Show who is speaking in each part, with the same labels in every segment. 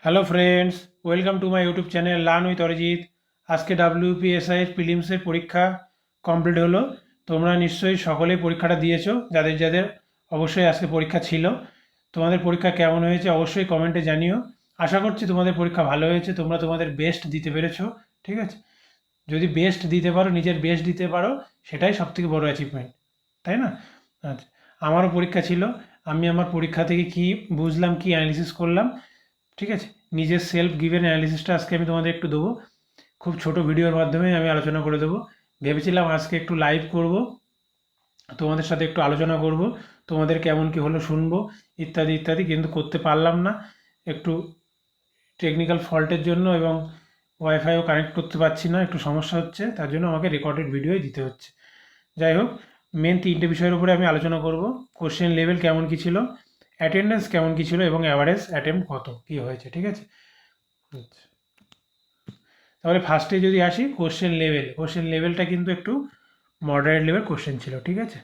Speaker 1: Hello friends, welcome to my YouTube channel learn with Arijit. আজকে WPSI প্রিলিমসের পরীক্ষা complete হলো। তোমরা নিশ্চয়ই সকলেই পরীক্ষাটা দিয়েছো। যাদের যাদের অবশ্যই আজকে পরীক্ষা ছিল, তোমাদের পরীক্ষা কেমন হয়েছে অবশ্যই কমেন্টে জানিও। আশা করছি তোমাদের পরীক্ষা ভালো হয়েছে, তোমরা তোমাদের বেস্ট দিতে পেরেছো। ঠিক আছে, যদি বেস্ট দিতে পারো, নিজের বেস্ট দিতে পারো, সেটাই সবথেকে বড় অ্যাচিভমেন্ট, তাই না? আচ্ছা, আমারও পরীক্ষা ছিল। আমি আমার পরীক্ষা থেকে কি বুঝলাম, কি অ্যানালিসিস করলাম, ঠিক আছে, নিজের সেলফ গিভেন অ্যানালিসিসটা আজকে আমি তোমাদের একটু দেবো। খুব ছোট ভিডিওর মাধ্যমে আমি আলোচনা করে দেবো। ভেবেছিলাম আজকে একটু লাইভ করব, তোমাদের সাথে একটু আলোচনা করব, তোমাদের কেমন কি হলো শুনবো, ইত্যাদি ইত্যাদি, কিন্তু করতে পারলাম না। একটু টেকনিক্যাল ফল্টের জন্য এবং ওয়াইফাইও কানেক্ট করতে পারছি না, একটু সমস্যা হচ্ছে, তার জন্য আমাকে রেকর্ডেড ভিডিওই দিতে হচ্ছে। যাই হোক, মেন তিনটে বিষয়ের উপরে আমি আলোচনা করব। কোশ্চেন লেভেল কেমন কী ছিল, অ্যাটেন্ডেন্স কেমন কী ছিল, এবং অ্যাভারেজ অ্যাটেম্প কত কী হয়েছে। ঠিক আছে, আচ্ছা, তাহলে ফার্স্টে যদি আসি, কোশ্চেন লেভেলটা কিন্তু একটু মডারেট লেভেল কোশ্চেন ছিল। ঠিক আছে,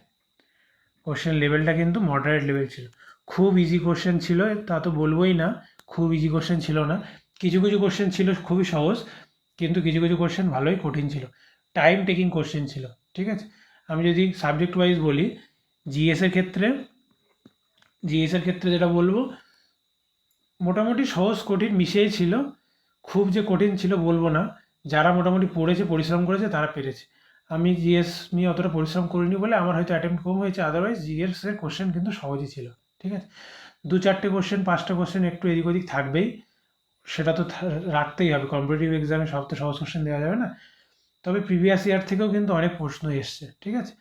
Speaker 1: কোশ্চেন লেভেলটা কিন্তু মডারেট লেভেল ছিল। খুব ইজি কোশ্চেন ছিল তা তো বলবোই না, খুব ইজি কোশ্চেন ছিল না। কিছু কিছু কোশ্চেন ছিল খুবই সহজ, কিন্তু কিছু কিছু কোশ্চেন ভালোই কঠিন ছিল। টাইম টেকিং কোশ্চেন ছিল। ঠিক আছে, আমি যদি সাবজেক্ট ওয়াইজ বলি, জিএসের ক্ষেত্রে জিএসের ক্ষেত্রে যেটা বলবো, মোটামুটি সহজ কঠিন মিশিয়েই ছিল। খুব যে কঠিন ছিল বলবো না, যারা মোটামুটি পড়েছে পরিশ্রম করেছে তারা পেরেছে। আমি জিএস নিয়ে অতটা পরিশ্রম করিনি বলে আমার হয়তো অ্যাটেম্প্ট কম হয়েছে, আদারওয়াইজ জিএসের কোশ্চেন কিন্তু সহজই ছিল। ঠিক আছে, দু চারটে কোশ্চেন, পাঁচটা কোশ্চেন একটু এদিক ওদিক থাকবেই, সেটা তো রাখতেই হবে। কম্পিটিটিভ এক্সামে সব তো সহজ কোশ্চেন দেওয়া যাবে না। তবে প্রিভিয়াস ইয়ার থেকেও কিন্তু অনেক প্রশ্ন এসছে। ঠিক আছে,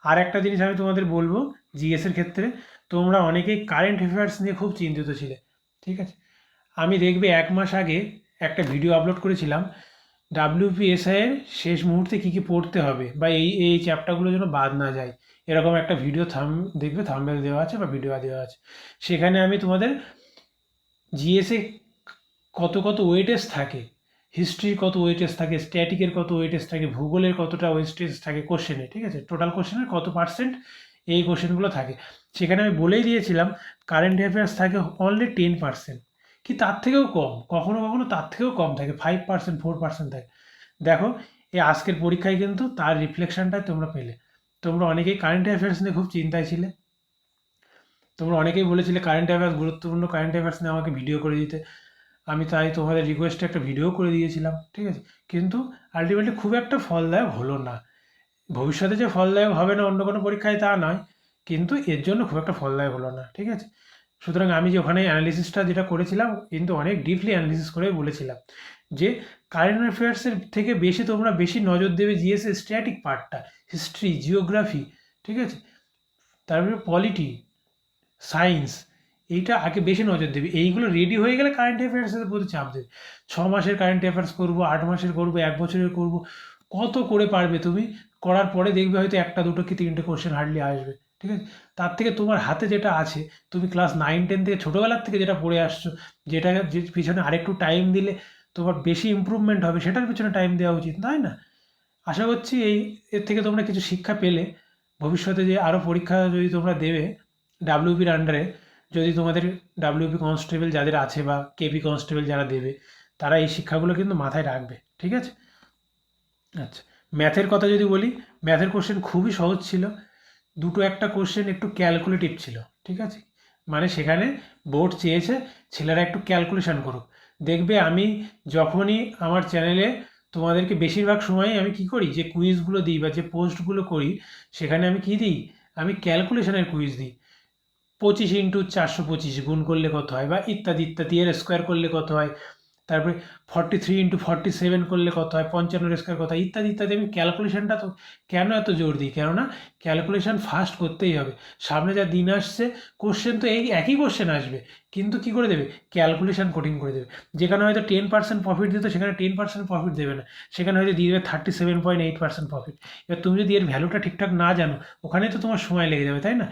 Speaker 1: আর একটা জিনিস আমি তোমাদের বলবো, জিএসের ক্ষেত্রে তোমরা অনেকেই কারেন্ট অ্যাফেয়ার্স নিয়ে খুব চিন্তিত ছিলে। ঠিক আছে, আমি দেখবে 1 মাস আগে একটা ভিডিও আপলোড করেছিলাম, ডাব্লিউপিএসআইয়ের শেষ মুহূর্তে কী কী পড়তে হবে, বা এই এই চ্যাপ্টারগুলো যেন বাদ না যায়, এরকম একটা ভিডিও দেখবে থাম্বনেল দেওয়া আছে বা ভিডিও দেওয়া আছে। সেখানে আমি তোমাদের জিএসএ কত কত ওয়েটেজ থাকে, হিস্ট্রির কত ওয়েটেজ থাকে, স্ট্যাটিকের কত ওয়েটেজ থাকে, ভূগোলের কতটা ওয়েটেজ থাকে কোশ্চেনে, ঠিক আছে, টোটাল কোশ্চেনের কত পার্সেন্ট এই কোশ্চেনগুলো থাকে, সেখানে আমি বলেই দিয়েছিলাম কারেন্ট অ্যাফেয়ার্স থাকে অনলি 10%, কি তার থেকেও কম, কখনো কখনো তার থেকেও কম থাকে, 5%, 4% থাকে। দেখো, এই আজকের পরীক্ষায় কিন্তু তার রিফ্লেকশনটাই তোমরা পেলে। তোমরা অনেকেই কারেন্ট অ্যাফেয়ার্স নিয়ে খুব চিন্তায় ছিলে, তোমরা অনেকেই বলেছিলে কারেন্ট অ্যাফেয়ার্স গুরুত্বপূর্ণ, কারেন্ট অ্যাফেয়ার্স নিয়ে আমাকে ভিডিও করে দিতে। আমি তাই তোমাদের রিকোয়েস্টে একটা ভিডিও করে দিয়েছিলাম। ঠিক আছে, কিন্তু আলটিমেটলি খুব একটা ফলদায়ক হলো না। ভবিষ্যতে যে ফলদায়ক হবে না অন্য কোনো পরীক্ষায় তা নয়, কিন্তু এর জন্য খুব একটা ফলদায়ক হলো না। ঠিক আছে, সুতরাং আমি যে ওখানে অ্যানালিসিসটা যেটা করেছিলাম, কিন্তু অনেক ডিপলি অ্যানালিসিস করে বলেছিলাম যে কারেন্ট অ্যাফেয়ার্সের থেকে তোমরা বেশি নজর দেবে জিএস স্ট্যাটিক পার্টটা, হিস্ট্রি, জিওগ্রাফি, ঠিক আছে, তারপরে পলিটি, সায়েন্স, এইটা আগে বেশি নজর দেবে। এইগুলো রেডি হয়ে গেলে কারেন্ট অ্যাফেয়ার্সের প্রতি চাপ দেবে। 6 মাসের কারেন্ট অ্যাফেয়ার্স করবো, 8 মাসের করবো, 1 বছরের করবো, কত করে পারবে তুমি? করার পরে দেখবে হয়তো একটা দুটো কি তিনটে কোশ্চেন হার্ডলি আসবে। ঠিক আছে, তার থেকে তোমার হাতে যেটা আছে, তুমি ক্লাস 9-10 থেকে ছোটোবেলার থেকে যেটা পড়ে আসছো, যেটা যে পিছনে আরেকটু টাইম দিলে তোমার বেশি ইম্প্রুভমেন্ট হবে, সেটার পিছনে টাইম দেওয়া উচিত, তাই না? আশা করছি এর থেকে তোমরা কিছু শিক্ষা পেলে। ভবিষ্যতে যে আরও পরীক্ষা যদি তোমরা দেবে ডাব্লিউপির আন্ডারে, যদি তোমাদের ডাব্লিউপি কনস্টেবল যাদের আছে বা কেপি কনস্টেবল যারা দেবে, তারা এই শিক্ষাগুলো কিন্তু মাথায় রাখবে। ঠিক আছে, আচ্ছা, ম্যাথের কথা যদি বলি, ম্যাথের কোশ্চেন খুবই সহজ ছিল। দুটো একটা কোশ্চেন একটু ক্যালকুলেটিভ ছিল। ঠিক আছে, মানে সেখানে বোর্ড চেয়েছে ছেলেরা একটু ক্যালকুলেশন করুক। দেখবে আমি যখনই আমার চ্যানেলে তোমাদেরকে বেশিরভাগ সময়ই আমি কি করি, যে কুইজগুলো দিই বা যে পোস্টগুলো করি, সেখানে আমি কি দিই, আমি ক্যালকুলেশনের কুইজ দিই। 25 × 425 গুণ করলে কত হয়, বা ইত্যাদি ইত্যাদি, এর স্কোয়ার করলে কত হয়, তারপরে 43 × 47 করলে কত হয়, 55 স্কোয়ার কত হয়, ইত্যাদি ইত্যাদি। আমি ক্যালকুলেশনটা তো কেন এত জোর দিই, কেননা ক্যালকুলেশন ফাস্ট করতেই হবে। সামনে যা দিন আসছে, কোশ্চেন তো এই একই কোশ্চেন আসবে, কিন্তু কি করে দেবে, ক্যালকুলেশন কঠিন করে দেবে। যেখানে হয়তো 10% প্রফিট দিত, সেখানে 10% প্রফিট দেবে না, সেখানে হয়তো দিয়ে দেবে 37.8% প্রফিট। এবার তুমি যদি এর ভ্যালুটা ঠিকঠাক না জানো, ওখানে তো তোমার সময় লেগে যাবে, তাই না?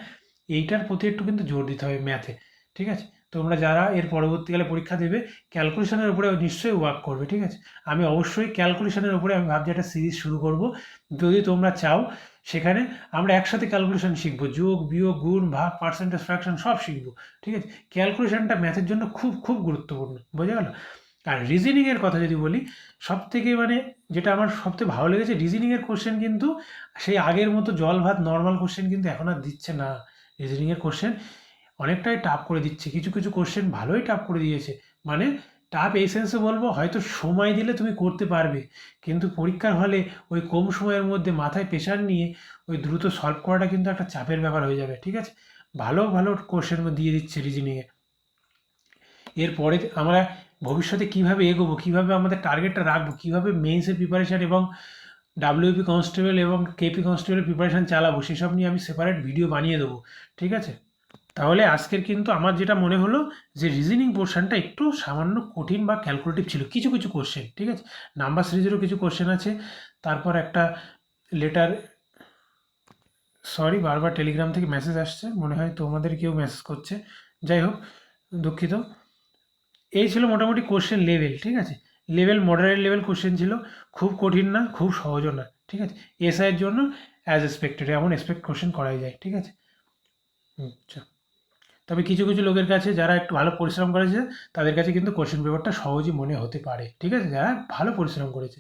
Speaker 1: এইটার প্রতি একটু কিন্তু জোর দিতে হবে ম্যাথে। ঠিক আছে, তোমরা যারা এর পরবর্তীকালে পরীক্ষা দেবে ক্যালকুলেশনের উপরে নিশ্চয়ই ওয়ার্ক করবে, ঠিক আছে। আমি অবশ্যই ক্যালকুলেশনের উপরে আমি ভাবছি একটা সিরিজ শুরু করব। যদি তোমরা চাও সেখানে আমরা একসাথে ক্যালকুলেশন শিখবো, যোগ বিয়োগ গুণ ভাগ পার্সেন্টেজ ফ্র্যাকশন সব শিখবো, ঠিক আছে। ক্যালকুলেশনটা ম্যাথের জন্য খুব খুব গুরুত্বপূর্ণ, বোঝা গেল। আর রিজনিংয়ের কথা যদি বলি, সবথেকে মানে যেটা আমার সবথেকে ভালো লেগেছে, রিজনিংয়ের কোশ্চেন কিন্তু সেই আগের মতো জল ভাত নর্মাল কোশ্চেন কিন্তু এখন আর দিচ্ছে না। রিজনিংয়ের কোশ্চেন অনেকটাই টাফ করে দিচ্ছে, কিছু কিছু কোশ্চেন ভালোই টাফ করে দিয়েছে। মানে টাফ এই সেন্সে বলবো, হয়তো সময় দিলে তুমি করতে পারবে, কিন্তু পরীক্ষার হলে ওই কম সময়ের মধ্যে মাথায় প্রেশার নিয়ে ওই দ্রুত সলভ করাটা কিন্তু একটা চাপের ব্যাপার হয়ে যাবে, ঠিক আছে। ভালো ভালো কোশ্চেন দিয়ে দিচ্ছে রিজনিংয়ে। এরপরে আমরা ভবিষ্যতে কিভাবে এগোবো, কিভাবে আমাদের টার্গেটটা রাখবো, কিভাবে মেইনসের প্রিপারেশান এবং ডাব্লিউপি কনস্টেবল এবং কেপি কনস্টেবলের প্রিপারেশান চালাবো, সেসব নিয়ে আমি সেপারেট ভিডিও বানিয়ে দেবো, ঠিক আছে। তাহলে আজকের কিন্তু আমার যেটা মনে হলো যে রিজনিং পোর্শনটা একটু সামান্য কঠিন বা ক্যালকুলেটিভ ছিল, কিছু কিছু কোশ্চেন, ঠিক আছে। নাম্বার সিরিজেরও কিছু কোশ্চেন আছে। তারপর একটা লেটার, সরি বারবার টেলিগ্রাম থেকে মেসেজ আসছে, মনে হয় তোমাদের কেউ মেসেজ করছে, যাই হোক দুঃখিত। এই ছিল মোটামুটি কোশ্চেন লেভেল, ঠিক আছে। লেভেল মডারেট লেভেল কোশ্চেন ছিল, খুব কঠিন না খুব সহজও না, ঠিক আছে। এসআইয়ের জন্য অ্যাজ এক্সপেক্টেড এমন এক্সপেক্ট কোশ্চেন করাই যায়, ঠিক আছে। আচ্ছা, তবে কিছু কিছু লোকের কাছে যারা একটু ভালো পরিশ্রম করেছে তাদের কাছে কিন্তু কোশ্চেন পেপারটা সহজই মনে হতে পারে, ঠিক আছে, যারা ভালো পরিশ্রম করেছে।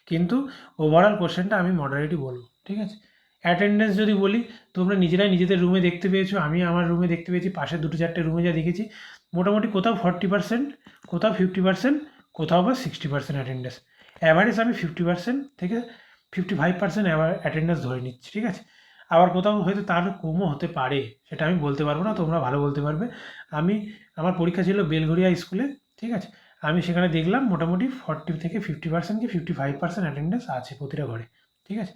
Speaker 1: কিন্তু ওভারঅল কোশ্চেনটা আমি মডারেটই বলবো, ঠিক আছে। অ্যাটেন্ডেন্স যদি বলি, তোমরা নিজেরাই নিজেদের রুমে দেখতে পেয়েছো, আমি আমার রুমে দেখতে পেয়েছি, পাশে দুটো চারটে রুমে যা দেখেছি, মোটামুটি কোথাও 40%, কোথাও 50%, কোথাও বা 60% অ্যাটেন্ডেন্স। অ্যাভারেজ আমি 50% থেকে 55% অ্যাটেন্ডেন্স ধরে নিচ্ছি, ঠিক আছে। আবার কোথাও হয়তো তার কমও হতে পারে, সেটা আমি বলতে পারবো না, তোমরা ভালো বলতে পারবে। আমি আমার পরীক্ষা ছিল বেলঘরিয়া স্কুলে, ঠিক আছে। আমি সেখানে দেখলাম মোটামুটি 40 থেকে 50% কি 55% অ্যাটেন্ডেন্স আছে প্রতিটা ঘরে, ঠিক আছে।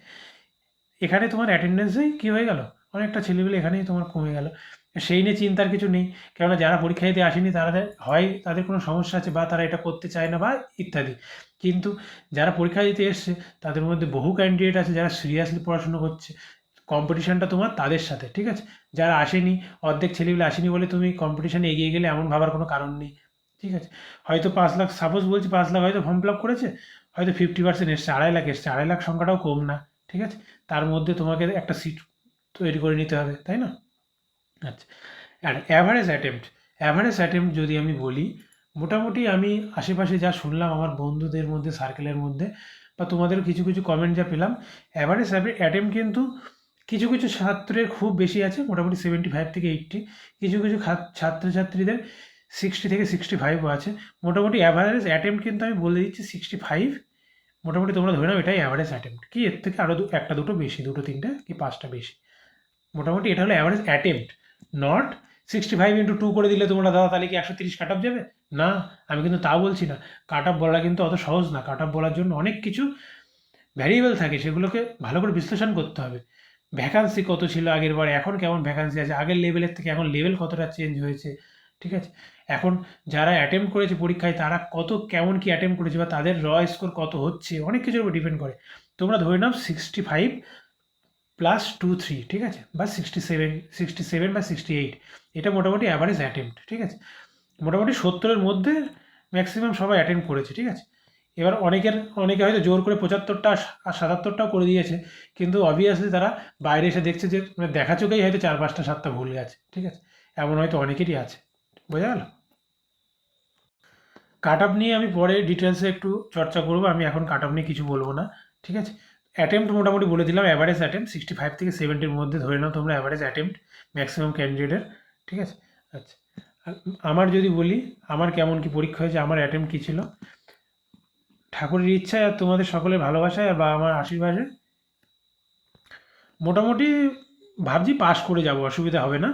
Speaker 1: এখানে তোমার অ্যাটেন্ডেন্সেই কী হয়ে গেল, অনেকটা ছেলেগুলো এখানেই তোমার কমে গেল। সেই নিয়ে চিন্তার কিছু নেই, কেননা যারা পরীক্ষা দিতে আসেনি তারা হয় তাদের কোনো সমস্যা আছে বা তারা এটা করতে চায় না বা ইত্যাদি। কিন্তু যারা পরীক্ষা দিতে এসছে তাদের মধ্যে বহু ক্যান্ডিডেট আছে যারা সিরিয়াসলি পড়াশুনো করছে, কম্পিটিশানটা তোমার তাদের সাথে, ঠিক আছে। যারা আসেনি, অর্ধেক ছেলেগুলো আসেনি বলে তুমি কম্পিটিশানে এগিয়ে গেলে এমন ভাবার কোনো কারণ নেই, ঠিক আছে। হয়তো 5 লাখ, সাপোজ বলছি 5 লাখ হয়তো ফর্ম ফিল আপ করেছে, হয়তো 50% এসছে, 2.5 লাখ এসছে, 2.5 লাখ সংখ্যাটাও কম না, ঠিক আছে। তার মধ্যে তোমাকে একটা সিট তৈরি করে নিতে হবে, তাই না? আচ্ছা, আর অ্যাভারেজ অ্যাটেম্প্ট যদি আমি বলি, মোটামুটি আমি আশেপাশে যা শুনলাম আমার বন্ধুদের মধ্যে, সার্কেলের মধ্যে, বা তোমাদেরও কিছু কিছু কমেন্ট যা পেলাম, অ্যাভারেজ অ্যাটেম্প্ট কিন্তু কিছু কিছু ছাত্রের খুব বেশি আছে, মোটামুটি 75 থেকে 80, কিছু কিছু ছাত্রছাত্রীদের 60 থেকে 65ও আছে। মোটামুটি অ্যাভারেজ অ্যাটেম্প্ট কিন্তু আমি বলে দিচ্ছি 65, মোটামুটি তোমরা ধরে নাও এটাই অ্যাভারেজ অ্যাটেম্প্ট, কি এর থেকে আরও একটা দুটো বেশি, দুটো তিনটে কি পাঁচটা বেশি, মোটামুটি এটা হলো অ্যাভারেজ অ্যাটেম্প্ট, নট 65 × 2 করে দিলে তোমরা দাদা তাহলে কি 130 কাট অফ যাবে, না, আমি কিন্তু তা বলছি না। কাট অফ বলা কিন্তু অত সহজ না, কাট অফ বলার জন্য অনেক কিছু ভ্যারিয়েবল থাকে, সেগুলোকে ভালো করে বিশ্লেষণ করতে হবে। ভ্যাকান্সি কত ছিল আগের বার, এখন কেমন ভ্যাকান্সি আছে, আগের লেভেলের থেকে এখন লেভেল কতটা চেঞ্জ হয়েছে, ঠিক আছে। এখন যারা অ্যাটেম্প্ট করেছে পরীক্ষায় তারা কত কেমন কি অ্যাটেম্প্ট করেছে বা তাদের স্কোর কত হচ্ছে, অনেক কিছুর উপর ডিপেন্ড করে। তোমরা ধরে নাও 65 + 2 3, ঠিক আছে, বা 67 বা 68, এটা মোটামুটি অ্যাভারেজ অ্যাটেম্প্ট, ঠিক আছে। মোটামুটি 70-এর মধ্যে ম্যাক্সিমাম সবাই অ্যাটেম্প করেছে, ঠিক আছে। এবার অনেকে হয়তো জোর করে 75টা আর 77টাও করে দিয়েছে, কিন্তু অবভিয়াসলি তারা বাইরে এসে দেখছে যে মানে দেখা চোখেই হয়তো 4 5টা 7টা ভুল গেছে, ঠিক আছে। এমন হয়তো অনেকেরই আছে, বোঝা গেল। কাট অফ নিয়ে আমি পরে ডিটেলসে একটু চর্চা করবো, আমি এখন কাট অফ নিয়ে কিছু বলবো না, ঠিক আছে। অ্যাটেম্প্ট মোটামুটি বলে দিলাম, অ্যাভারেজ অ্যাটেম্প্ট 65 থেকে 70-এর মধ্যে ধরে নাও তোমরা অ্যাভারেজ অ্যাটেম্প্ট ম্যাক্সিমাম ক্যান্ডিডেটের, ঠিক আছে। আচ্ছা, আর আমার যদি বলি আমার কেমন কি পরীক্ষা হয়েছে, আমার অ্যাটেম্প্ট কী ছিল, ঠাকুরের ইচ্ছায় আর তোমাদের সকলের ভালোবাসায় আর বাবা মার আশীর্বাদে মোটামুটি ভাবছি পাস করে যাব, অসুবিধা হবে না।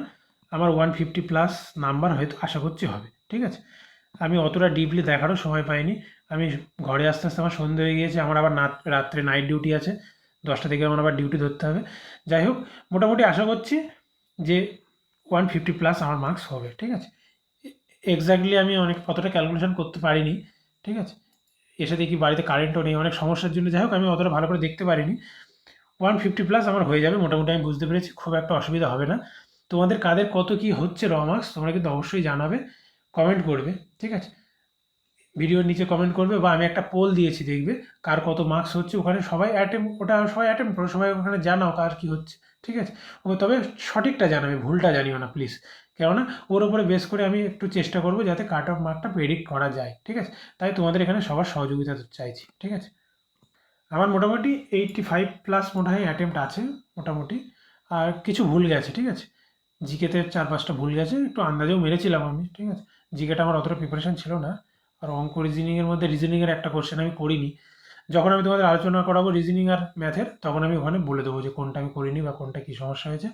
Speaker 1: আমার 150+ নাম্বার হয়তো আশা করছি হবে, ঠিক আছে। আমি অতটা ডিপলি দেখারও সময় পাইনি, আমি ঘরে আস্তে আস্তে আমার সন্ধে হয়ে গিয়েছে, আমার আবার রাত্রে নাইট ডিউটি আছে, 10টা থেকে আমার আবার ডিউটি ধরতে হবে। যাই হোক, মোটামুটি আশা করছি যে 150+ আমার মার্কস হবে, ঠিক আছে। এক্স্যাক্টলি আমি অতটা ক্যালকুলেশন করতে পারিনি, ঠিক আছে। এসে দেখি বাড়িতে কারেন্টও নেই, অনেক সমস্যার জন্য, যাই হোক আমি অতটা ভালো করে দেখতে পারিনি। 150+ আমার হয়ে যাবে মোটামুটি, আমি বুঝতে পেরেছি, খুব একটা অসুবিধা হবে না। তোমাদের কাদের কত কী হচ্ছে মার্কস তোমরা কিন্তু অবশ্যই জানাবে, কমেন্ট করবে, ঠিক আছে? ভিডিওর নিচে কমেন্ট করবে, বা আমি একটা পোল দিয়েছি দেখবে কার কত মার্কস হচ্ছে, ওখানে সবাই ওটা সবাই অ্যাটেম্প করো, সবাই ওখানে জানাও কার কী হচ্ছে, ঠিক আছে? ও তবে সঠিকটা জানাবে, ভুলটা জানিও না প্লিজ। কেননা ওর উপরে বেস করে আমি একটু চেষ্টা করব যাতে কাট অফ মার্কটা প্রেডিক্ট করা যায়, ঠিক আছে? তাই তোমাদের এখানে সবার সহযোগিতা চাইছি, ঠিক আছে? আমার মোটামুটি 85+ মনে হয় অ্যাটেম্প্ট আছে মোটামুটি। আর কিছু ভুল গেছে, ঠিক আছে? জিকেতে 4-5টা ভুল গেছে, একটু আন্দাজেও মেরেছিলাম আমি, ঠিক আছে? জিকেটা আমার অতটা প্রিপারেশন ছিল না। আর অঙ্ক রিজনিংয়ের মধ্যে রিজনিংয়ের একটা কোশ্চেন আমি করিনি। যখন আমি তোমাদের আলোচনা করাবো রিজনিং আর ম্যাথের, তখন আমি ওখানে বলে দেবো যে কোনটা আমি করিনি বা কোনটা কী সমস্যা হয়েছে।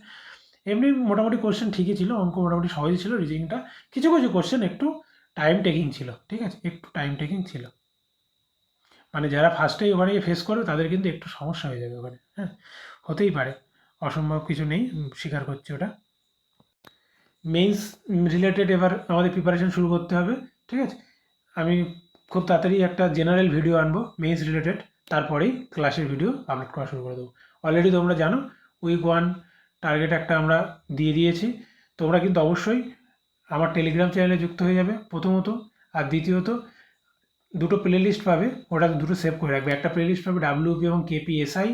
Speaker 1: এমনি মোটামুটি কোশ্চেন ঠিকই ছিল, অঙ্ক মোটামুটি সহজই ছিল, রিজনিংটা কিছু কিছু কোশ্চেন একটু টাইম টেকিং ছিল, ঠিক আছে? একটু টাইম টেকিং ছিল। মানে যারা ফার্স্টেই ওখানে ফেস করবে তাদের কিন্তু একটু সমস্যা হয়ে যাবে ওখানে, হ্যাঁ? হতেই পারে, অসম্ভব কিছু নেই, স্বীকার করছি ওটা। মেইনস রিলেটেড এবার আমাদের প্রিপারেশন শুরু করতে হবে, ঠিক আছে? আমি খুব তাড়াতাড়ি একটা জেনারেল ভিডিও আনবো মেইনস রিলেটেড, তারপরেই ক্লাসের ভিডিও আপলোড করা শুরু করে দেবো। অলরেডি তোমরা জানো উইক 1 টার্গেট একটা আমরা দিয়ে দিয়েছি। তোমরা কিন্তু অবশ্যই আমার টেলিগ্রাম চ্যানেলে যুক্ত হয়ে যাবে প্রথমত। আর দ্বিতীয়ত দুটো প্লে লিস্ট পাবে, ওটা দুটো সেভ করে রাখবে। একটা প্লে লিস্ট পাবে ডাব্লিউপি এবং কেপিএসআই,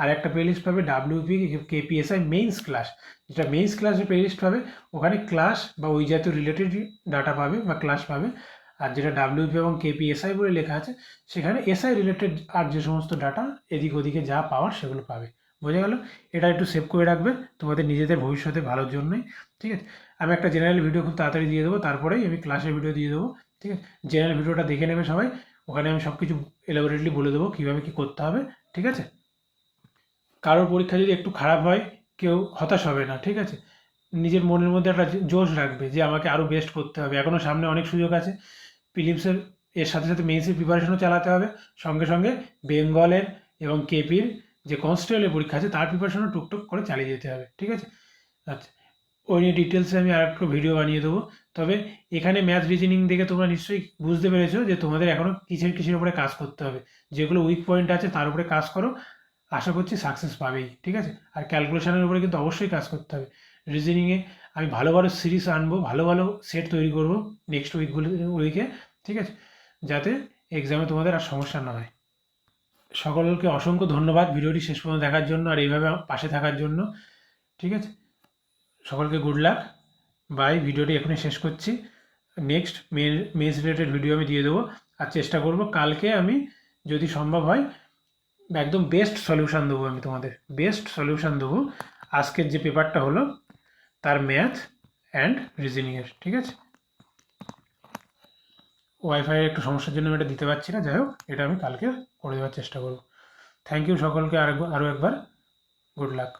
Speaker 1: আর একটা প্লে লিস্ট পাবে ডাব্লিউপি কেপিএসআই মেইনস ক্লাস। যেটা মেইনস ক্লাসের প্লে লিস্ট পাবে ওখানে ক্লাস বা ওই জাতীয় রিলেটেড ডাটা পাবে বা ক্লাস পাবে। আর যেটা ডাব্লিউপি এবং কেপিএসআই বলে লেখা আছে সেখানে এসআই রিলেটেড আর যে সমস্ত ডাটা এদিক ওদিকে যা পাওয়ার সেগুলো পাবে। বোঝা গেল? এটা একটু সেভ করে রাখবে তোমাদের নিজেদের ভবিষ্যতে ভালোর জন্যই, ঠিক আছে? আমি একটা জেনারেল ভিডিও খুব তাড়াতাড়ি দিয়ে দেবো, তারপরেই আমি ক্লাসের ভিডিও দিয়ে দেবো, ঠিক আছে? জেনারেল ভিডিওটা দেখে নেবে সবাই, ওখানে আমি সব কিছু এলাবোরেটলি বলে দেবো কীভাবে কী করতে হবে, ঠিক আছে? কারোর পরীক্ষা যদি একটু খারাপ হয় কেউ হতাশ হবে না, ঠিক আছে? নিজের মনের মধ্যে একটা জোশ রাখবে যে আমাকে আরও বেস্ট করতে হবে, এখনও সামনে অনেক সুযোগ আছে। প্রিলিমসের এর সাথে সাথে মেইনসের প্রিপারেশনও চালাতে হবে, সঙ্গে সঙ্গে বেঙ্গলের এবং কেপির যে কনস্টেবলের পরীক্ষা আছে তার প্রিপারেশনও টুকটুক করে চালিয়ে যেতে হবে, ঠিক আছে? আচ্ছা, ওই নিয়ে ডিটেলসে আমি আরেকটু ভিডিও বানিয়ে দেবো। তবে এখানে ম্যাথ রিজনিং দেখে তোমরা নিশ্চয়ই বুঝতে পেরেছো যে তোমাদের এখনও কিসের কিসের উপরে কাজ করতে হবে। যেগুলো উইক পয়েন্ট আছে তার উপরে কাজ করো, আশা করছি সাকসেস পাবেই, ঠিক আছে? আর ক্যালকুলেশনের উপরে কিন্তু অবশ্যই কাজ করতে হবে। রিজনিংয়ে আমি ভালো ভালো সিরিজ আনবো, ভালো ভালো সেট তৈরি করবো নেক্সট উইকে, ঠিক আছে? যাতে এক্সামে তোমাদের আর সমস্যা না হয়। সকলকে অসংখ্য ধন্যবাদ ভিডিওটি শেষ পর্যন্ত দেখার জন্য আর এইভাবে পাশে থাকার জন্য, ঠিক আছে? সকলকে গুড লাক, বাই। ভিডিওটি এখনই শেষ করছি। নেক্সট মেন্স রিলেটেড ভিডিও আমি দিয়ে দেবো। আর চেষ্টা করব কালকে আমি যদি সম্ভব হয় একদম বেস্ট সলিউশান দেবো, আমি তোমাদের বেস্ট সলিউশান দেবো আজকের যে পেপারটা হলো তার ম্যাথ অ্যান্ড রিজনিংয়ের, ঠিক আছে? ওয়াইফাইয়ের একটু সমস্যার জন্য আমি এটা দিতে পারছি না, যাই হোক এটা আমি কালকে করে দেওয়ার চেষ্টা করব। থ্যাংক ইউ সকলকে আরও একবার, গুড লাক।